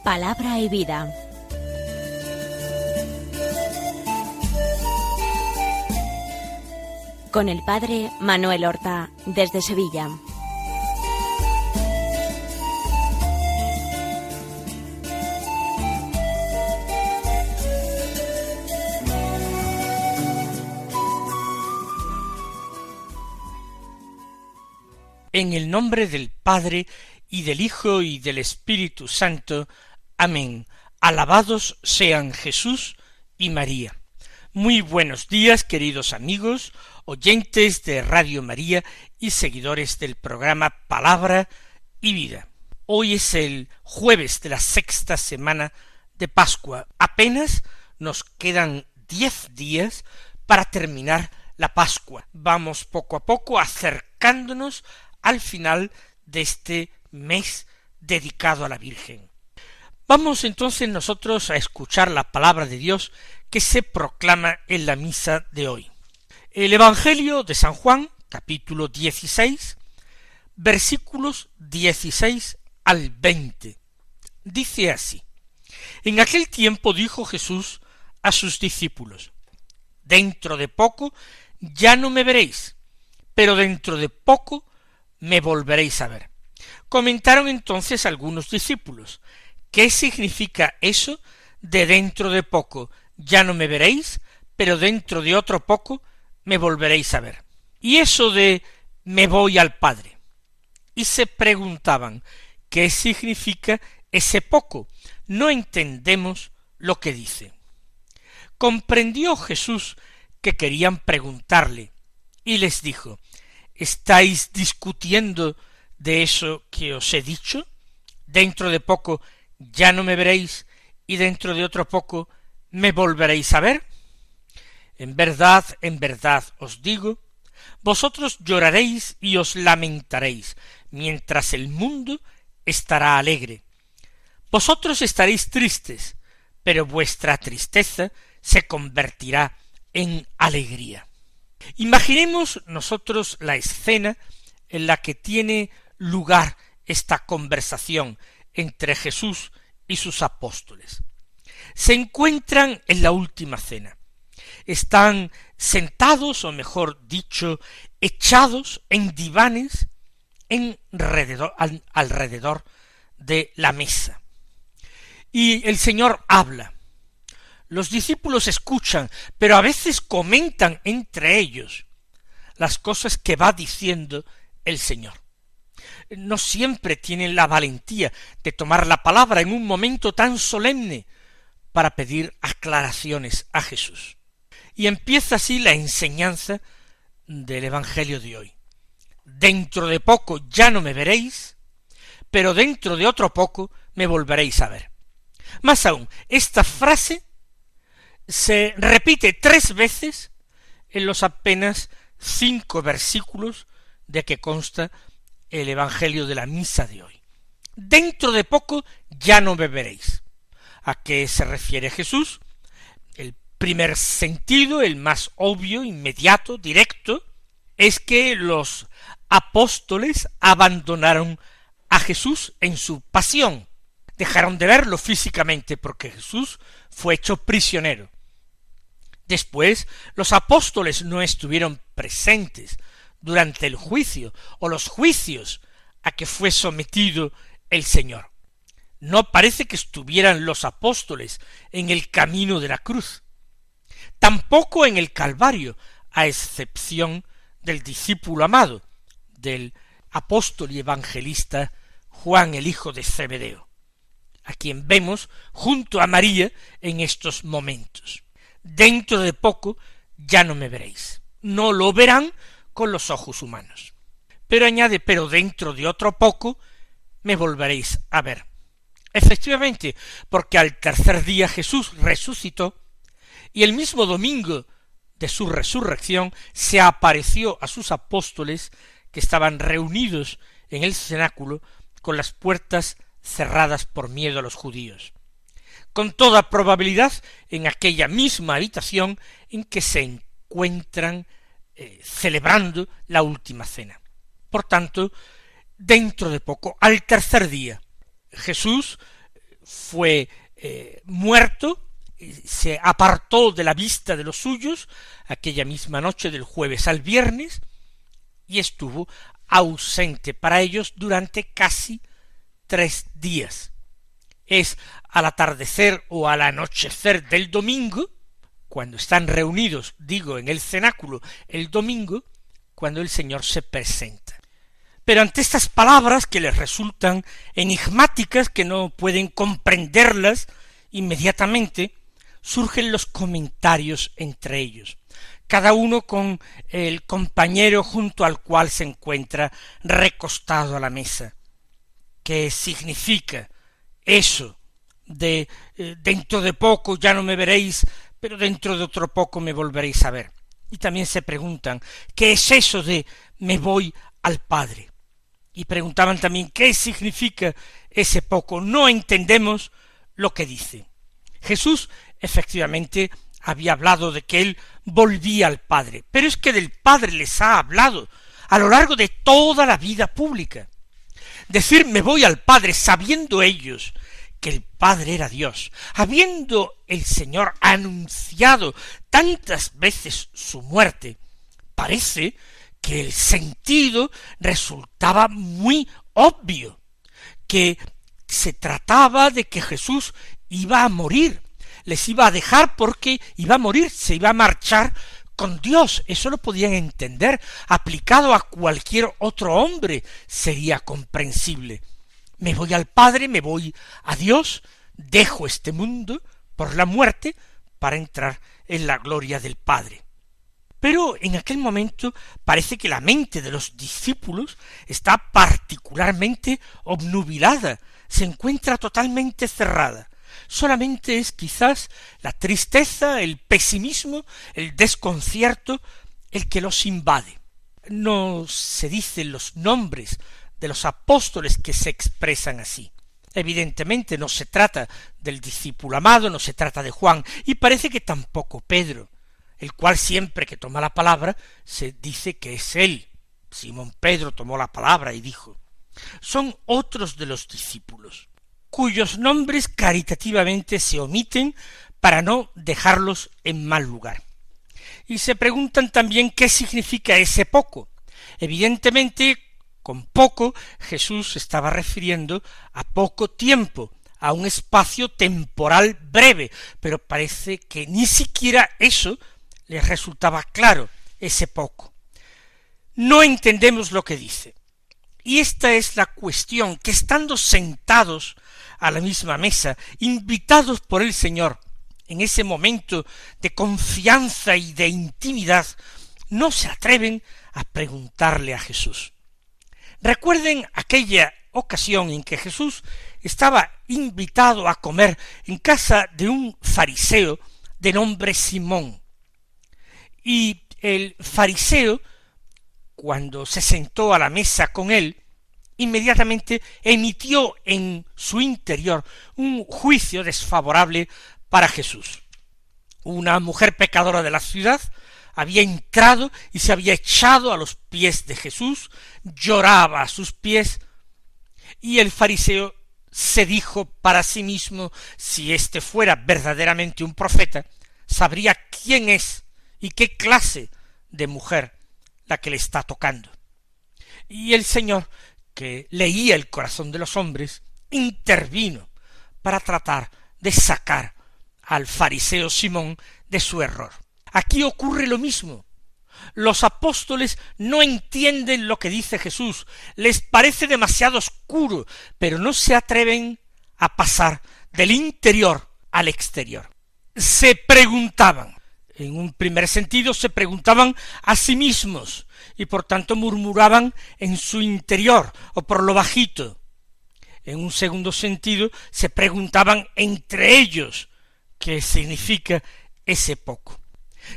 Palabra y vida. Con el padre Manuel Horta, desde Sevilla. En el nombre del Padre, y del Hijo, y del Espíritu Santo. Amén. Alabados sean Jesús y María. Muy buenos días, queridos amigos, oyentes de Radio María y seguidores del programa Palabra y Vida. Hoy es el jueves de la sexta semana de Pascua. Apenas nos quedan 10 días para terminar la Pascua. Vamos poco a poco acercándonos al final de este mes dedicado a la Virgen. Vamos entonces nosotros a escuchar la palabra de Dios que se proclama en la misa de hoy. El Evangelio de San Juan, capítulo 16, versículos 16 al 20. Dice así: En aquel tiempo dijo Jesús a sus discípulos: Dentro de poco ya no me veréis, pero dentro de poco me volveréis a ver. Comentaron entonces algunos discípulos: ¿Qué significa eso de dentro de poco ya no me veréis, pero dentro de otro poco me volveréis a ver? Y eso de me voy al Padre. Y se preguntaban: ¿qué significa ese poco? No entendemos lo que dice. Comprendió Jesús que querían preguntarle, y les dijo: ¿Estáis discutiendo de eso que os he dicho? Dentro de poco ya no me veréis, y dentro de otro poco me volveréis a ver. En verdad os digo, vosotros lloraréis y os lamentaréis, mientras el mundo estará alegre. Vosotros estaréis tristes, pero vuestra tristeza se convertirá en alegría. Imaginemos nosotros la escena en la que tiene lugar esta conversación entre Jesús y sus apóstoles. Se encuentran en la última cena. Están sentados, o mejor dicho, echados en divanes alrededor de la mesa. Y el Señor habla. Los discípulos escuchan, pero a veces comentan entre ellos las cosas que va diciendo el Señor. No siempre tienen la valentía de tomar la palabra en un momento tan solemne para pedir aclaraciones a Jesús. Y empieza así la enseñanza del Evangelio de hoy. Dentro de poco ya no me veréis, pero dentro de otro poco me volveréis a ver. Más aún, esta frase se repite 3 veces en los apenas 5 versículos de que consta el Evangelio de la misa de hoy. Dentro de poco ya no me veréis. ¿A qué se refiere Jesús? El primer sentido, el más obvio, inmediato, directo, es que los apóstoles abandonaron a Jesús en su pasión. Dejaron de verlo físicamente porque Jesús fue hecho prisionero. Después, los apóstoles no estuvieron presentes durante el juicio o los juicios a que fue sometido el Señor. No parece que estuvieran los apóstoles en el camino de la cruz, tampoco en el Calvario, a excepción del discípulo amado, del apóstol y evangelista Juan, el hijo de Zebedeo, a quien vemos junto a María en estos momentos. Dentro de poco ya no me veréis. No lo verán con los ojos humanos. Pero añade, pero dentro de otro poco me volveréis a ver. Efectivamente, porque al tercer día Jesús resucitó, y el mismo domingo de su resurrección se apareció a sus apóstoles que estaban reunidos en el cenáculo con las puertas cerradas por miedo a los judíos. Con toda probabilidad en aquella misma habitación en que se encuentran celebrando la última cena. Por tanto, dentro de poco, al tercer día, Jesús fue muerto, se apartó de la vista de los suyos aquella misma noche del jueves al viernes y estuvo ausente para ellos durante casi 3 días. Es al atardecer o al anochecer del domingo, cuando están reunidos, digo, en el cenáculo el domingo, cuando el Señor se presenta. Pero ante estas palabras que les resultan enigmáticas, que no pueden comprenderlas inmediatamente, surgen los comentarios entre ellos, cada uno con el compañero junto al cual se encuentra recostado a la mesa. ¿Qué significa eso de dentro de poco ya no me veréis, pero dentro de otro poco me volveréis a ver? Y también se preguntan, ¿qué es eso de me voy al Padre? Y preguntaban también, ¿qué significa ese poco? No entendemos lo que dice. Jesús efectivamente había hablado de que él volvía al Padre, pero es que del Padre les ha hablado a lo largo de toda la vida pública. Decir me voy al Padre sabiendo ellos que el Padre era Dios, habiendo el Señor anunciado tantas veces su muerte, parece que el sentido resultaba muy obvio, que se trataba de que Jesús iba a morir, les iba a dejar porque iba a morir, se iba a marchar con Dios. Eso lo podían entender, aplicado a cualquier otro hombre sería comprensible. Me voy al Padre, me voy a Dios, dejo este mundo por la muerte para entrar en la gloria del Padre. Pero en aquel momento parece que la mente de los discípulos está particularmente obnubilada, se encuentra totalmente cerrada. Solamente es quizás la tristeza, el pesimismo, el desconcierto, el que los invade. No se dicen los nombres de los apóstoles que se expresan así. Evidentemente no se trata del discípulo amado, no se trata de Juan, y parece que tampoco Pedro, el cual siempre que toma la palabra se dice que es él. Simón Pedro tomó la palabra y dijo. Son otros de los discípulos, cuyos nombres caritativamente se omiten para no dejarlos en mal lugar. Y se preguntan también qué significa ese poco. Evidentemente, con poco, Jesús estaba refiriendo a poco tiempo, a un espacio temporal breve, pero parece que ni siquiera eso les resultaba claro, ese poco. No entendemos lo que dice. Y esta es la cuestión, que estando sentados a la misma mesa, invitados por el Señor, en ese momento de confianza y de intimidad, no se atreven a preguntarle a Jesús. Recuerden aquella ocasión en que Jesús estaba invitado a comer en casa de un fariseo de nombre Simón. Y el fariseo, cuando se sentó a la mesa con él, inmediatamente emitió en su interior un juicio desfavorable para Jesús. Una mujer pecadora de la ciudad había entrado y se había echado a los pies de Jesús, lloraba a sus pies, y el fariseo se dijo para sí mismo, si éste fuera verdaderamente un profeta, sabría quién es y qué clase de mujer la que le está tocando. Y el Señor, que leía el corazón de los hombres, intervino para tratar de sacar al fariseo Simón de su error. Aquí ocurre lo mismo. Los apóstoles no entienden lo que dice Jesús, les parece demasiado oscuro, pero no se atreven a pasar del interior al exterior. Se preguntaban, en un primer sentido se preguntaban a sí mismos, y por tanto murmuraban en su interior, o por lo bajito. En un segundo sentido se preguntaban entre ellos qué significa ese poco.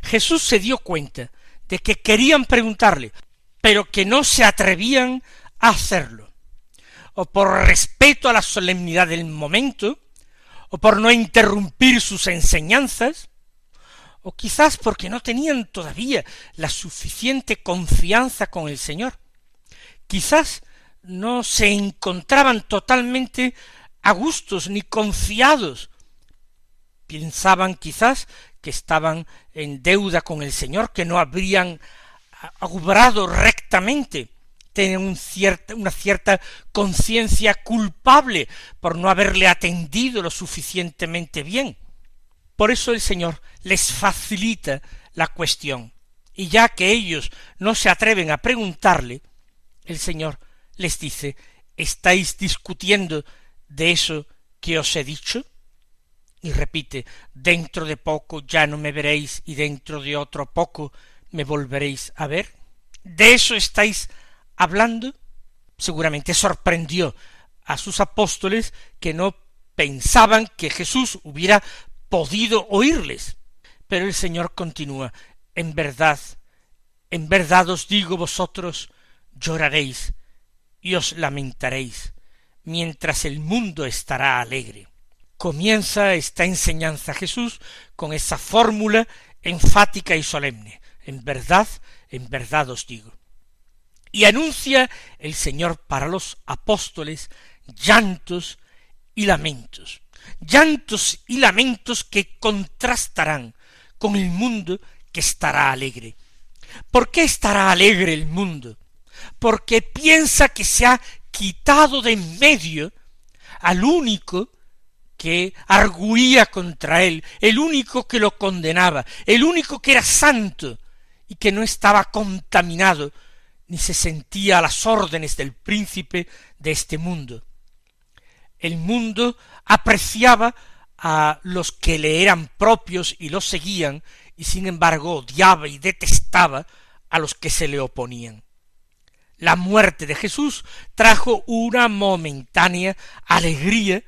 Jesús se dio cuenta de que querían preguntarle, pero que no se atrevían a hacerlo, o por respeto a la solemnidad del momento, o por no interrumpir sus enseñanzas, o quizás porque no tenían todavía la suficiente confianza con el Señor. Quizás no se encontraban totalmente a gustos ni confiados. Pensaban quizás que estaban en deuda con el Señor, que no habrían obrado rectamente, tenían una cierta conciencia culpable por no haberle atendido lo suficientemente bien. Por eso el Señor les facilita la cuestión, y ya que ellos no se atreven a preguntarle, el Señor les dice: ¿estáis discutiendo de eso que os he dicho? Y repite: dentro de poco ya no me veréis, y dentro de otro poco me volveréis a ver. ¿De eso estáis hablando? Seguramente sorprendió a sus apóstoles, que no pensaban que Jesús hubiera podido oírles. Pero el Señor continúa: en verdad os digo, vosotros lloraréis y os lamentaréis, mientras el mundo estará alegre. Comienza esta enseñanza Jesús con esa fórmula enfática y solemne: en verdad os digo. Y anuncia el Señor para los apóstoles llantos y lamentos que contrastarán con el mundo que estará alegre. ¿Por qué estará alegre el mundo? Porque piensa que se ha quitado de en medio al único que arguía contra él, el único que lo condenaba, el único que era santo y que no estaba contaminado, ni se sentía a las órdenes del príncipe de este mundo. El mundo apreciaba a los que le eran propios y los seguían, y sin embargo odiaba y detestaba a los que se le oponían. La muerte de Jesús trajo una momentánea alegría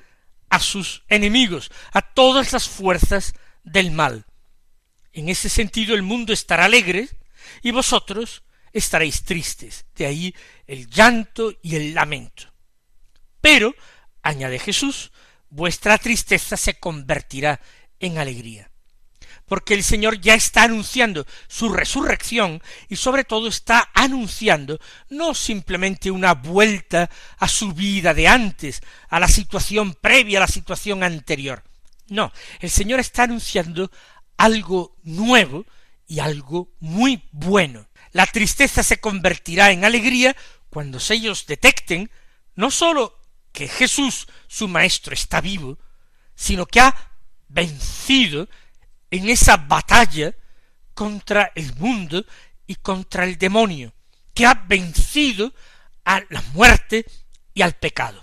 a sus enemigos, a todas las fuerzas del mal. En ese sentido el mundo estará alegre y vosotros estaréis tristes. De ahí el llanto y el lamento. Pero, añade Jesús, vuestra tristeza se convertirá en alegría. Porque el Señor ya está anunciando su resurrección y sobre todo está anunciando no simplemente una vuelta a su vida de antes, a la situación previa, a la situación anterior. No, el Señor está anunciando algo nuevo y algo muy bueno. La tristeza se convertirá en alegría cuando ellos detecten no sólo que Jesús, su Maestro, está vivo, sino que ha vencido en esa batalla contra el mundo y contra el demonio, que ha vencido a la muerte y al pecado.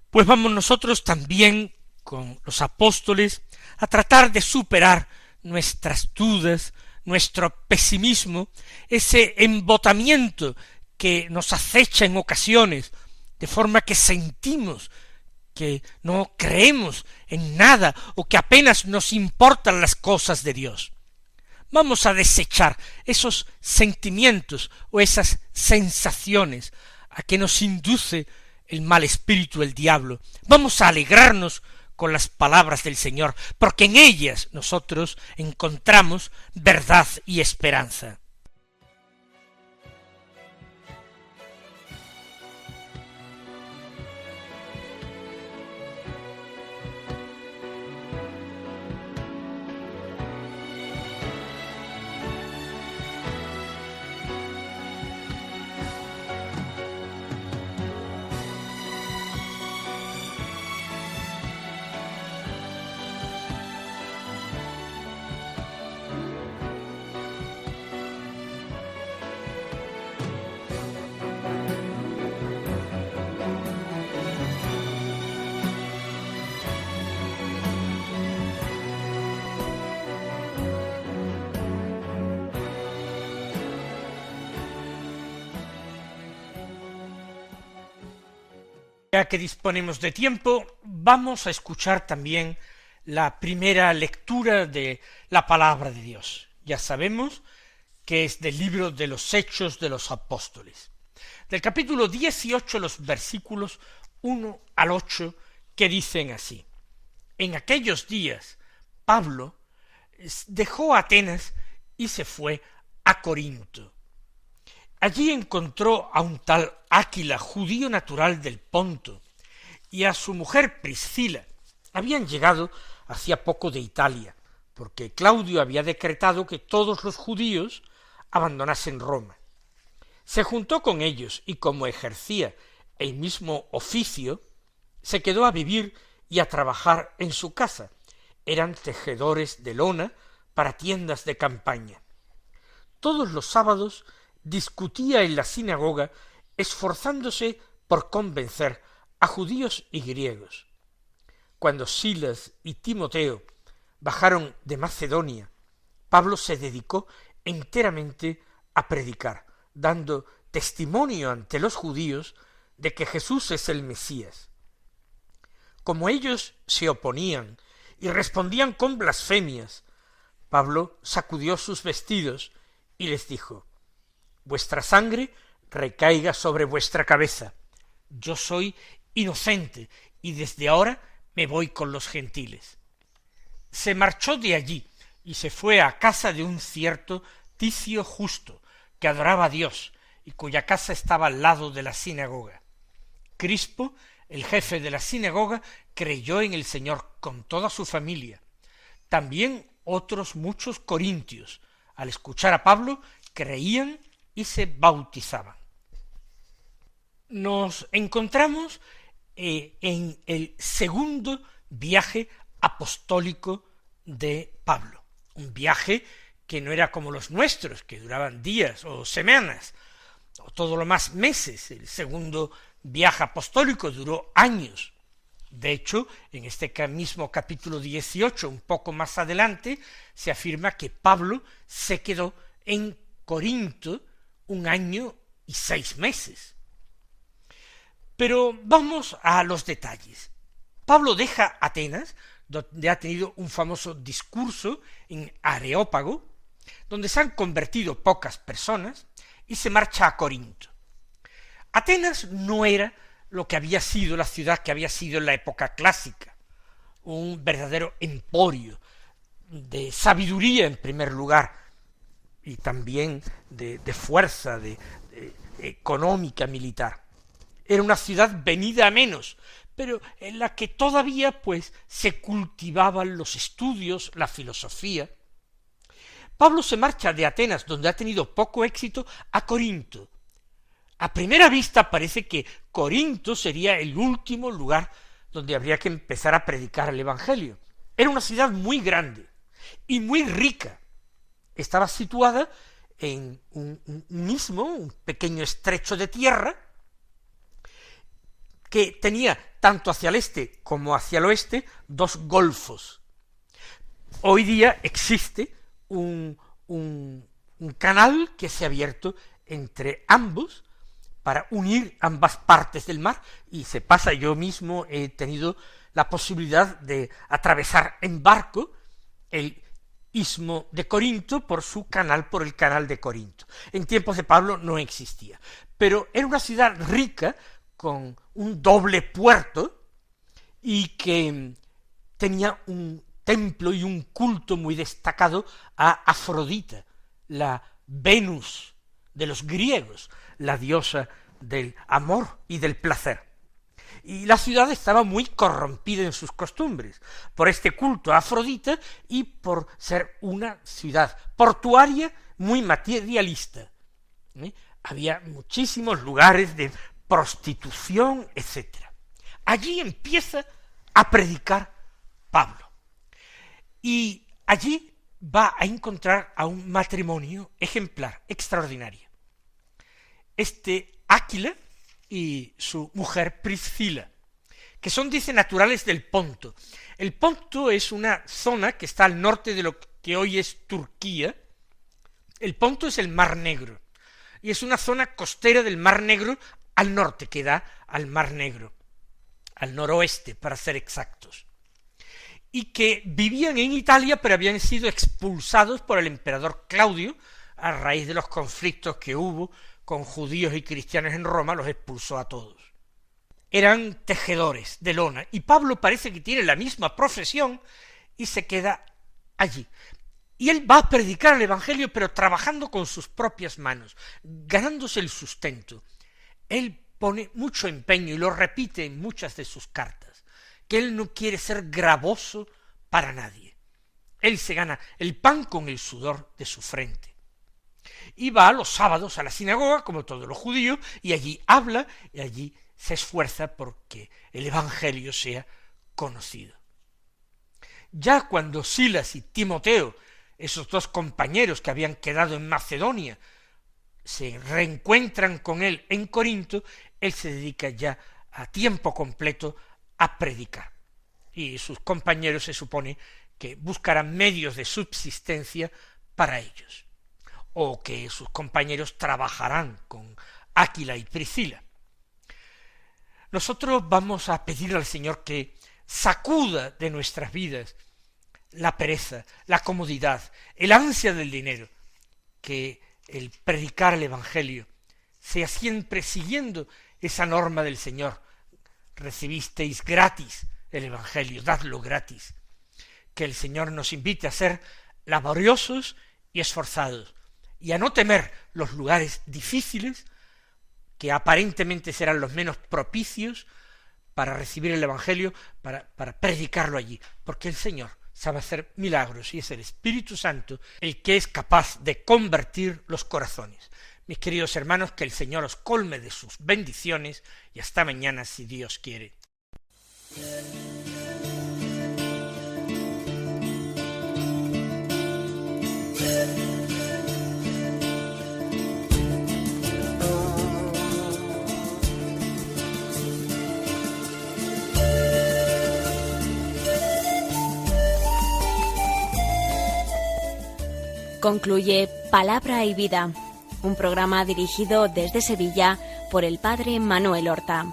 Pues vamos nosotros también con los apóstoles a tratar de superar nuestras dudas, nuestro pesimismo, ese embotamiento que nos acecha en ocasiones, de forma que sentimos que no creemos en nada o que apenas nos importan las cosas de Dios. Vamos a desechar esos sentimientos o esas sensaciones a que nos induce el mal espíritu, el diablo. Vamos a alegrarnos con las palabras del Señor, porque en ellas nosotros encontramos verdad y esperanza. Ya que disponemos de tiempo, vamos a escuchar también la primera lectura de la palabra de Dios. Ya sabemos que es del libro de los Hechos de los Apóstoles, del capítulo 18, los versículos 1 al 8, que dicen así: en aquellos días Pablo dejó Atenas y se fue a Corinto. Allí encontró a un tal Áquila, judío natural del Ponto, y a su mujer Priscila. Habían llegado hacía poco de Italia, porque Claudio había decretado que todos los judíos abandonasen Roma. Se juntó con ellos y como ejercía el mismo oficio, se quedó a vivir y a trabajar en su casa. Eran tejedores de lona para tiendas de campaña. Todos los sábados discutía en la sinagoga, esforzándose por convencer a judíos y griegos. Cuando Silas y Timoteo bajaron de Macedonia, Pablo se dedicó enteramente a predicar, dando testimonio ante los judíos de que Jesús es el Mesías. Como ellos se oponían y respondían con blasfemias, Pablo sacudió sus vestidos y les dijo: vuestra sangre recaiga sobre vuestra cabeza. Yo soy inocente y desde ahora me voy con los gentiles. Se marchó de allí y se fue a casa de un cierto Ticio Justo, que adoraba a Dios y cuya casa estaba al lado de la sinagoga. Crispo, el jefe de la sinagoga, creyó en el Señor con toda su familia. También otros muchos corintios, al escuchar a Pablo, creían y se bautizaban. Nos encontramos en el segundo viaje apostólico de Pablo, un viaje que no era como los nuestros, que duraban días o semanas, o todo lo más meses. El segundo viaje apostólico duró años. De hecho, en este mismo capítulo 18, un poco más adelante, se afirma que Pablo se quedó en Corinto 1 año y 6 meses. Pero vamos a los detalles. Pablo deja Atenas, donde ha tenido un famoso discurso en Areópago, donde se han convertido pocas personas, y se marcha a Corinto. Atenas no era lo que había sido la ciudad que había sido en la época clásica, un verdadero emporio de sabiduría en primer lugar, y también de fuerza, de económica, militar. Era una ciudad venida a menos, pero en la que todavía se cultivaban los estudios, la filosofía. Pablo se marcha de Atenas, donde ha tenido poco éxito, a Corinto. A primera vista parece que Corinto sería el último lugar donde habría que empezar a predicar el Evangelio. Era una ciudad muy grande y muy rica. Estaba situada en un pequeño estrecho de tierra, que tenía tanto hacia el este como hacia el oeste 2 golfos. Hoy día existe un canal que se ha abierto entre ambos para unir ambas partes del mar, y se pasa. Yo mismo he tenido la posibilidad de atravesar en barco el istmo de Corinto por el canal de Corinto. En tiempos de Pablo no existía, pero era una ciudad rica con un doble puerto y que tenía un templo y un culto muy destacado a Afrodita, la Venus de los griegos, la diosa del amor y del placer. Y la ciudad estaba muy corrompida en sus costumbres por este culto a Afrodita y por ser una ciudad portuaria muy materialista. Había muchísimos lugares de prostitución, etc. Allí empieza a predicar Pablo. Y allí va a encontrar a un matrimonio ejemplar, extraordinario. Áquila y su mujer Priscila, que son, dice, naturales del Ponto. El Ponto es una zona que está al norte de lo que hoy es Turquía. El Ponto es el Mar Negro, y es una zona costera del Mar Negro al norte, que da al Mar Negro, al noroeste, para ser exactos, y que vivían en Italia, pero habían sido expulsados por el emperador Claudio a raíz de los conflictos que hubo con judíos y cristianos en Roma. Los expulsó a todos. Eran tejedores de lona, y Pablo parece que tiene la misma profesión y se queda allí. Y él va a predicar el Evangelio, pero trabajando con sus propias manos, ganándose el sustento. Él pone mucho empeño y lo repite en muchas de sus cartas, que él no quiere ser gravoso para nadie. Él se gana el pan con el sudor de su frente. Y va los sábados a la sinagoga, como todos los judíos, y allí habla, y allí se esfuerza porque el Evangelio sea conocido. Ya cuando Silas y Timoteo, esos dos compañeros que habían quedado en Macedonia, se reencuentran con él en Corinto, él se dedica ya a tiempo completo a predicar. Y sus compañeros se supone que buscarán medios de subsistencia para ellos, o que sus compañeros trabajarán con Áquila y Priscila. Nosotros vamos a pedirle al Señor que sacuda de nuestras vidas la pereza, la comodidad, el ansia del dinero, que el predicar el Evangelio sea siempre siguiendo esa norma del Señor. Recibisteis gratis el Evangelio, dadlo gratis. Que el Señor nos invite a ser laboriosos y esforzados, y a no temer los lugares difíciles, que aparentemente serán los menos propicios para recibir el Evangelio, para predicarlo allí, porque el Señor sabe hacer milagros y es el Espíritu Santo el que es capaz de convertir los corazones. Mis queridos hermanos, que el Señor os colme de sus bendiciones y hasta mañana si Dios quiere. Concluye Palabra y Vida, un programa dirigido desde Sevilla por el padre Manuel Horta.